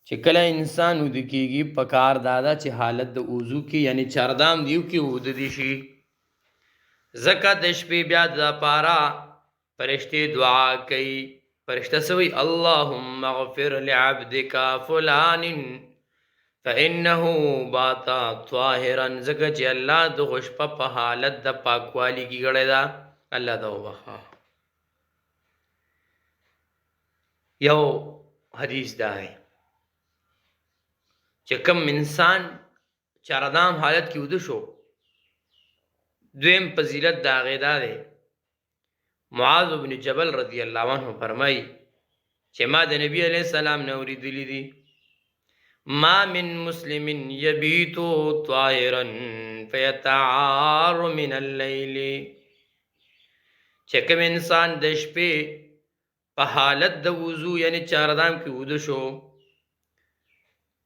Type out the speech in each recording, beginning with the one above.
چې کله انسان ود کېږي پکار دادا چې حالت د وضو کې یعنی چردام دیو کې ود دي شي زکه د شپې بیا د پارا فرشتي دعا کوي فرشته سوي اللهم اغفر لعبدك فلان فانه بات طاهرا زکه چې الله د غشپ په حالت د پاکوالي کې غړې دا الله دا وبخا یو حدیث دا ہے چې کم انسان چردام حالت کې ود شو دویم فضیلت دا غیدا ده معاذ بن جبل رضی الله عنه فرمای چې ما د نبی علیہ السلام نو اوریدلی دي ما من مسلم یبیت طاهرا فیتعار من الليل چې کوم انسان د شپې په حالت د وضو یعنی چردام کې ود شو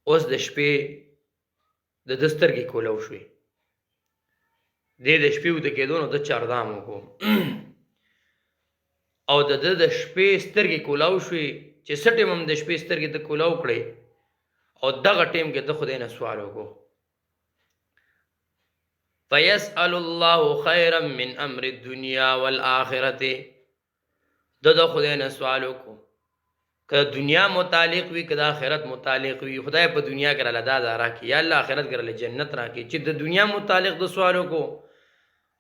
اوس د شپې د دستر کې کولو شوي د شپې ود کېدو نو د چردام وکړو او د شپې سترګې کولاو شوي چې څه ټیم هم د شپې سترګې ته کولاو کړئ او دغه ټیم کې د خدای نه سوال وکړو فیسأل الله خیرا من امر الدنیا والآخرة د خدای نه سوال وکړو که دنیا متعلق وي که د آخرت متعلق وي خدای په دنیا کې راله دا راکړي یا الله آخرت کې راله جنت راکړي چې د دنیا متعلق د سوال وکړو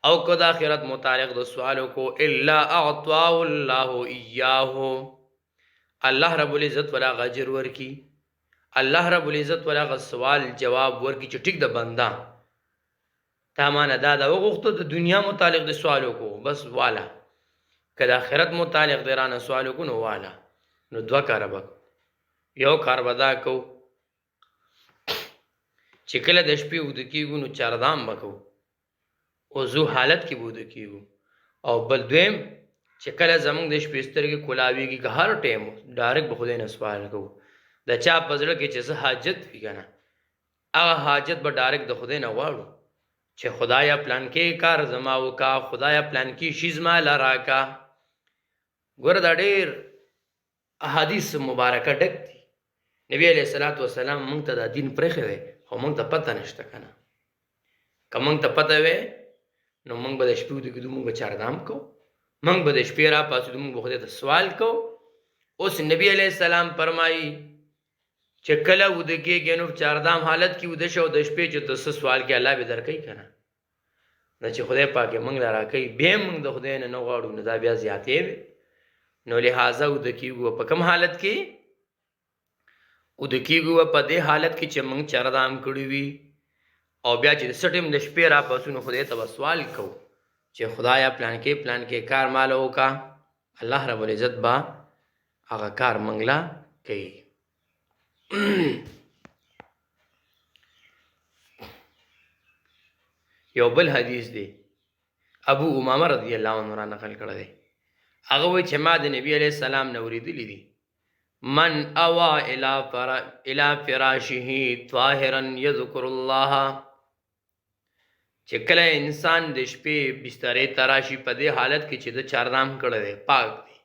او که د آخرت متعلق د سوال وکړو الا اعطاه الله ایاه الله رب العزت ولا غجر ورکی الله رب العزت ولا غ سوال جواب ورکی چې ټیک د بندا تا مان دا وغوښتو د دنیا متعلق د سوال وکړو بس والا که د آخرت متعلق درانه سوال وکړو نو والا نو دوا کار به یو کار ودا کو چې کله د شپې ود کېږو نو چردام وکړو وضو حالت کې بود کېږو او بل دویم چې کله زمونږ د شپې سترګې کولاویږي که هر ټایم ډایرکټ به خدای نه سوال کوو د چا په زړه کې چې څه حاجت وي که نه هغه حاجت به ډایرکټ د خدای نه غواړو چې خدایا پلان کې کار زما وکا خدایا پلان کې شي زما لرا کا ګوره دا ډېر احادیث مبارکه ډک دي نبی علیه الصلاۃ والسلام موږ ته دا دین پرېښی دی خو موږ ته پته نشته که نه که موږ ته پته وی نو موږ به د شپې ود کېدو موږ به چردام کو موږ به د شپې را پاڅېدو موږ به خدای ته سوال کو اوس نبی علیه السلام فرمایي چې کله ود کېږي نو چردام حالت کې وده شه او د شپې چې ته څه سوال کې الله به درکوي که نه نه چې خدای پاک یې موږ له راکوي بیا موږ د خدای نه نه غواړو نو دا بیا زیاتې وي نو لہٰذا ود کېږو په کوم حالت کې ود کېږو په دې حالت کې چې موږ چردام کړي وي او بیا چې سټیم د شپې را پاسو نو خدای ته سوال کو چې خدایا پلان کې کار مال وکا الله رب العزت با هغه کار منګلا کوي یو بل حدیث دی ابو امامه رضی الله عنه را نقل کړی دی هغه وایي چې ما د نبی علیه السلام نه اورېدلی دي من اوا الى فراشه طاهرا يذكر الله چې کله انسان د شپې بسترې تراشي په دې حالت کې چې د چردام کړی دی پاک دی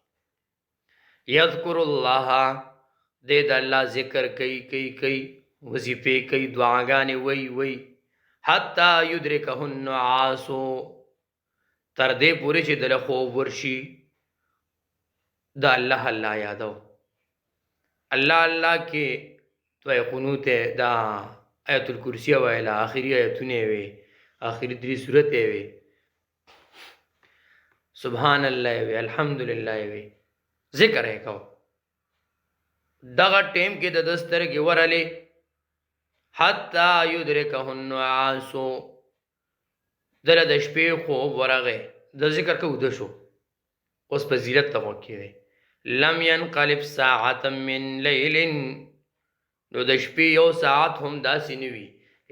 یذکر الله د الله ذکر کوي وظیفې کوي دعاګانې وای حتی یدرکه النعاس تر دې پورې چې دله خوب ورشي د الله الله یادو الله کې تو قنوت دا آیت الکرسی ویلا آخری آیتونه وی آخری 3 سورته وی سبحان الله وی الحمدلله وی ذکر ہے کو دغه ټیم کې د دستر کې ورلې حتا یدرکه النعاس دله د شپې خوب ورغه د ذکر کو د شو اوس په زیرت توقع دی لم ينقلب ساعة من ليل نو د شپې یو ساعت هم داسې نه وي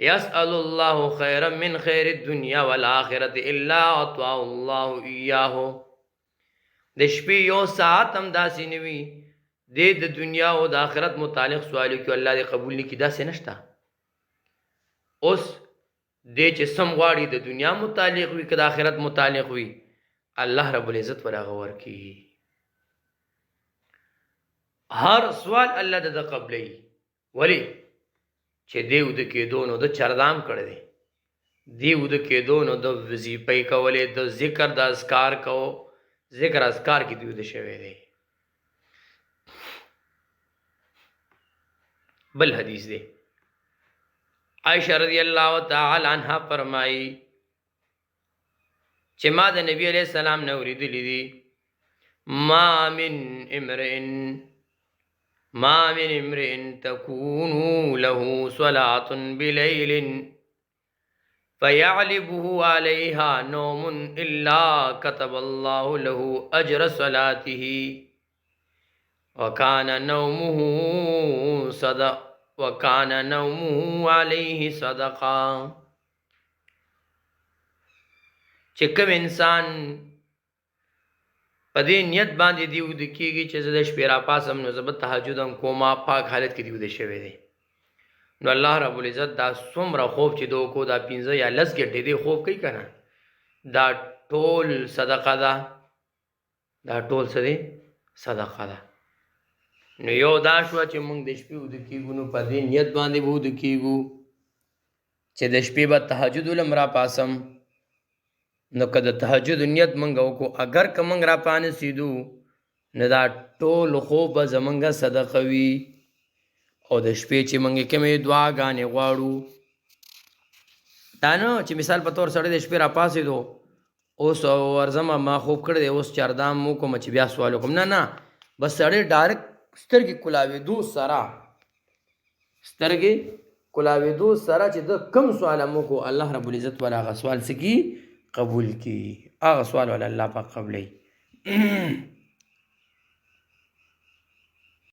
يسأل الله خيرا من خير الدنيا والآخرة إلا أعطاه الله إياه د شپې یو ساعت هم داسې نه وي د دنیا او د آخرت متعلق سوال کوي الله دې قبول نکړي داسې نشته اوس دې چې سم غواړي د دنیا متعلق وي که د آخرت متعلق وي الله رب العزت ولا غور کی هر سوال الله د قبلې ولی چې دی وده کېدو نو د چردام کړی دی، دی وده کېدو نو د وظیفې کولې، د ذکر د اذکار کو، ذکر اذکار کې دی وده شوی دی. بل حدیث دی، عائشہ رضی اللہ تعالی عنہ فرمائی چې ما د نبی علیہ السلام نه اوریدلی دي ما من امرئ تكون له صلاة بليل فيعلبه عليها نوم إلا كتب الله له أجر صلاته وكان نومه عليه صدقا. چې کوم انسان په دې نیت باندې دی ود کېږي چې زه د شپې را پاسم نو زه به تهجد هم کومه پاک حالت کې دی وده شوی دی، نو الله رب العزت دا څومره خوب چې دو کو دا 15 یا 10 ګټې دی خوب کوي که نه، دا ټول صدقه ده، دا ټول څه دی صدقه ده. نو یو دا شوه چې موږ د شپې وده کېږو نو په دې نیت باندې به وده کېږو چې د شپې به تهجد ولم را پاسم، نو که د تهجد نیت موږ وکړو اگر که موږ را پانسېدو نو دا ټول خوب به زموږ صدقه وي. او د شپې چې موږ کومې دعاګانې غواړو دا نه چې مثال په تور سړی د شپې را پاسېدو اوس ورځمه ما خوب کړی دی اوس چردام وکړم چې بیا سوال وکړم، نه نه بس سړی ډایرکټ سترګې کولاوېدو سره چې د کم سوال مو کو الله رب العزت والا هغه سوال څه کي قبول کی، هغه سوال والا الله پاک قبلوي.